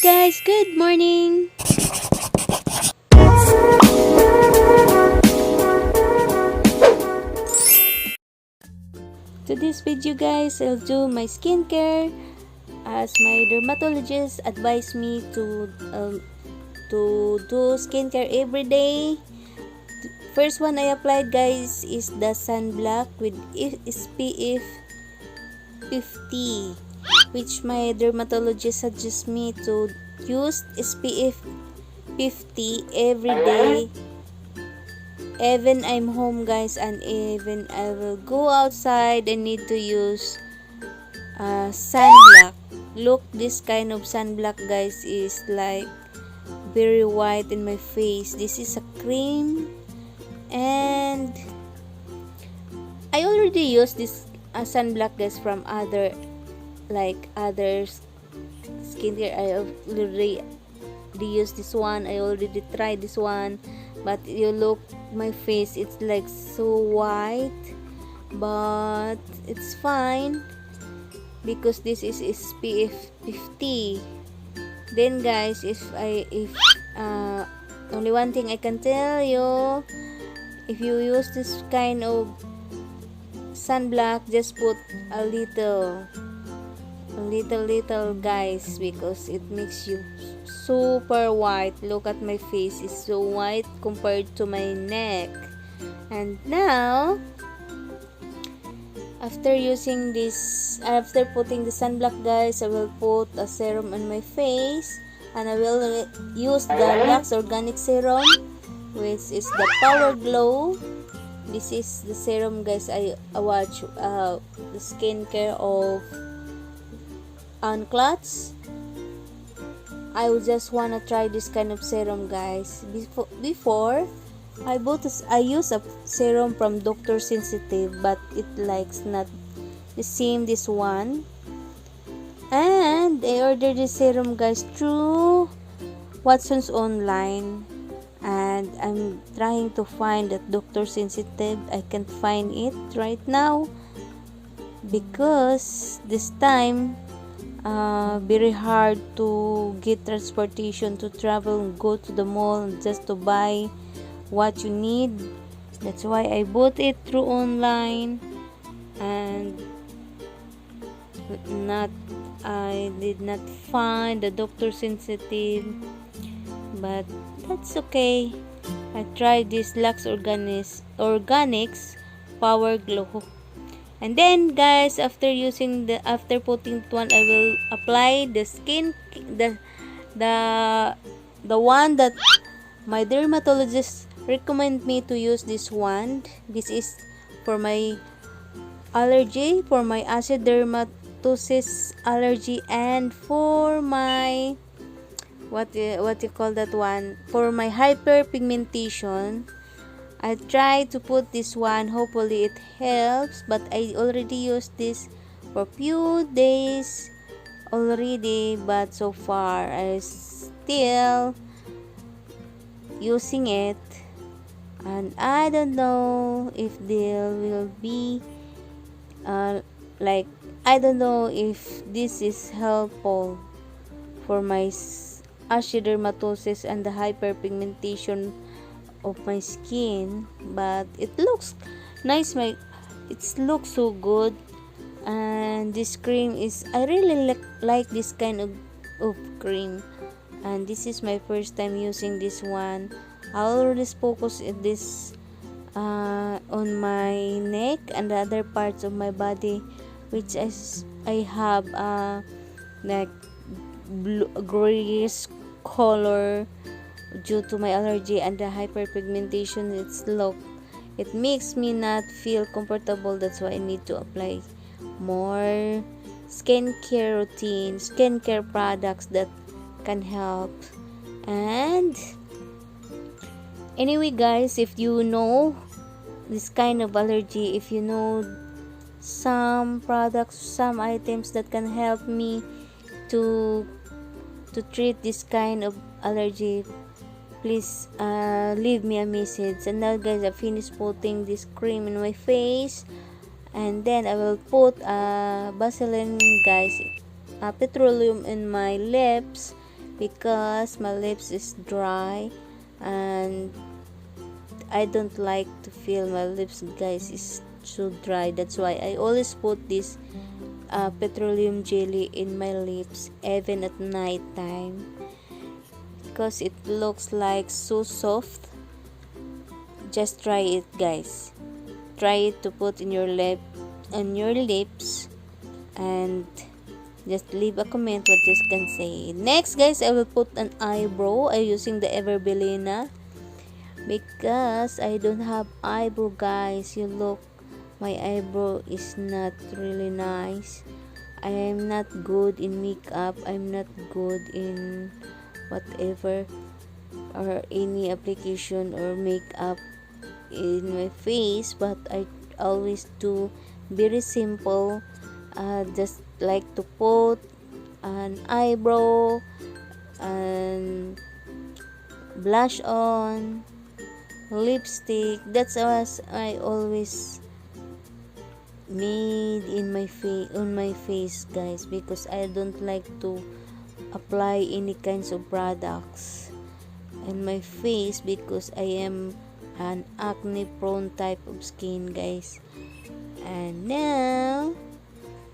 guys, good morning. To this video guys, I'll do my skincare as my dermatologist advised me to do skincare every day. First one I applied guys is the Sunblock with SPF 50, which my dermatologist suggests me to use SPF 50 every day. Even I'm home guys, and even I will go outside, I need to use sunblock. Look, this kind of sunblock guys is like very white in my face. This is a cream, and I already used this sunblock guys from other skincare. I already used this one. I already tried this one, but you look my face, it's like so white, but it's fine because this is SPF 50. Then guys, if only one thing I can tell you, if you use this kind of sunblock, just put a little guys, because it makes you super white. Look at my face, it's so white compared to my neck. And now after putting the sunblock guys, I will put a serum on my face, and I will use the Lux Organic Serum, which is the Power Glow. This is the serum guys I watch the skincare of unclots. I just wanna try this kind of serum guys. Before I use a serum from Dr. Sensitive, but it likes not the same this one. And I ordered this serum guys through Watson's online, and I'm trying to find that Dr. Sensitive. I can't find it right now because this time very hard to get transportation to travel and go to the mall just to buy what you need. That's why I bought it through online, and I did not find the Dr. Sensitive, but that's okay. I tried this Lux Organics Power Glow. And then guys, after putting it one, I will apply the one that my dermatologist recommend me to use. This one, this is for my allergy, for my acid dermatosis allergy, and for my what you call that one, for my hyperpigmentation. I try to put this one, hopefully it helps, but I already used this for few days already, but so far I still using it, and I don't know if there will be I don't know if this is helpful for my acid dermatosis and the hyperpigmentation of my skin, but it looks nice. It looks so good, and this cream is, I really like this kind of cream, and this is my first time using this one. I always focus in this on my neck and the other parts of my body, which I have like grayish color due to my allergy and the hyperpigmentation. It makes me not feel comfortable. That's why I need to apply more skincare products that can help. And anyway guys, if you know this kind of allergy, if you know some products, some items that can help me to treat this kind of allergy, please leave me a message. And now guys, I finished putting this cream in my face, and then I will put Vaseline guys, petroleum in my lips, because my lips is dry and I don't like to feel my lips, guys, is so dry. That's why I always put this petroleum jelly in my lips even at night time, because it looks like so soft. Just try it, guys. Try it to put in your lips, and just leave a comment what you can say. Next, guys, I will put an eyebrow. I'm using the Everbelina because I don't have eyebrow, guys. You look, my eyebrow is not really nice. I am not good in makeup. I'm not good in whatever or any application or makeup in my face, but I always do very simple, just like to put an eyebrow and blush on, lipstick. That's what I always made in my face, guys, because I don't like to apply any kinds of products in my face because I am an acne prone type of skin, guys. And now,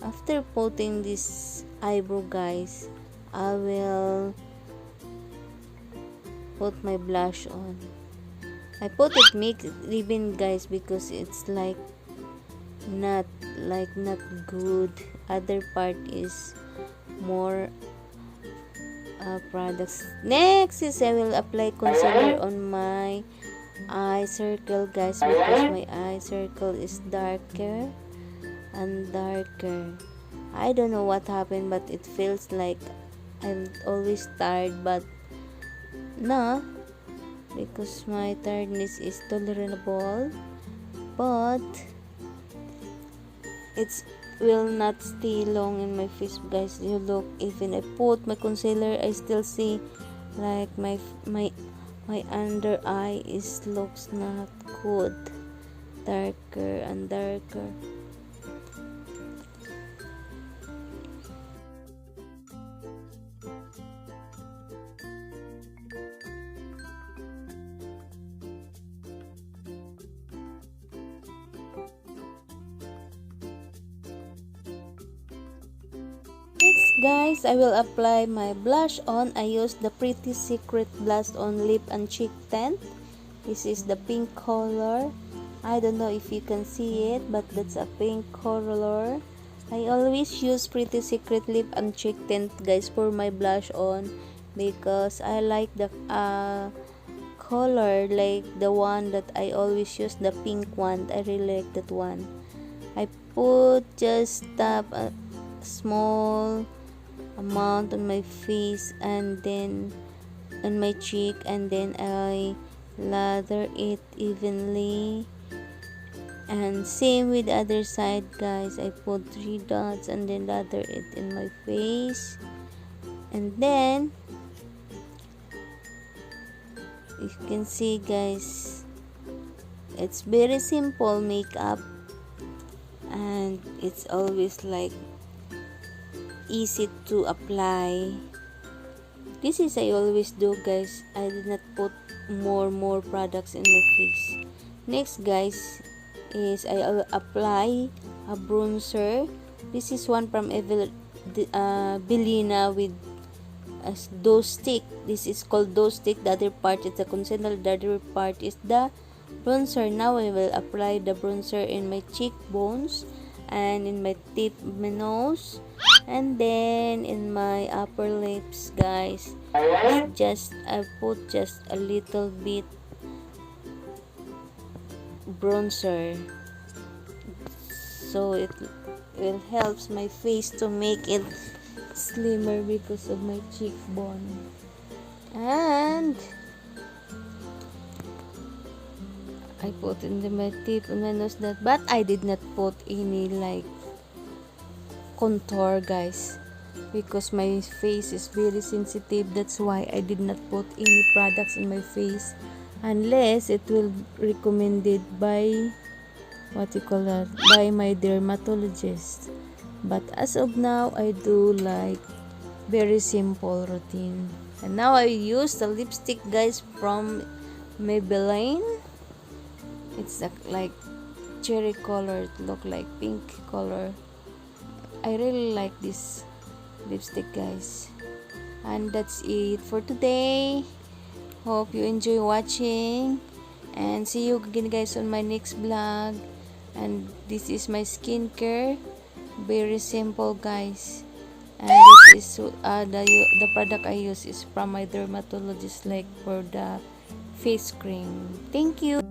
after putting this eyebrow, guys, I will put my blush on. I put it make ribbon, guys, because it's like not good. Other part is more products. Next is I will apply concealer on my eye circle, guys, because my eye circle is darker and darker. I don't know what happened, but it feels like I'm always tired, but no, because my tiredness is tolerable, but it will not stay long in my face, guys. You look, even I put my concealer, I still see like my under eye looks not good, darker and darker. Next, guys, I will apply my blush on. I use the Pretty Secret Blush on Lip and Cheek Tint. This is the pink color. I don't know if you can see it, but that's a pink color. I always use Pretty Secret Lip and Cheek Tint, guys, for my blush on, because I like the color, like the one that I always use, the pink one. I really like that one. I put just tap a small amount on my face and then on my cheek, and then I lather it evenly, and same with the other side, guys. I put 3 dots and then lather it in my face, and then you can see, guys, it's very simple makeup, and it's always like easy to apply. This is I always do, guys. I did not put more products in my face. Next, guys, is I will apply a bronzer. This is one from Belina with a dough stick. This is called dough stick. The other part is the concealer. The other part is the bronzer. Now I will apply the bronzer in my cheekbones and in my tip of my nose, and then in my upper lips, guys. I put just a little bit bronzer, so it will helps my face to make it slimmer because of my cheekbone. And I put in my tip and my nose, that, but I did not put any like contour, guys, because my face is very sensitive. That's why I did not put any products in my face unless it will recommended by by my dermatologist. But as of now, I do like Very simple routine. And now I use the lipstick, guys, from Maybelline. It's like cherry color, look like pink color. I really like this lipstick, guys. And that's it for today. Hope you enjoy watching, and see you again, guys, on my next vlog. And this is my skincare, very simple, guys. And this is the product I use is from my dermatologist, like for the face cream. Thank you.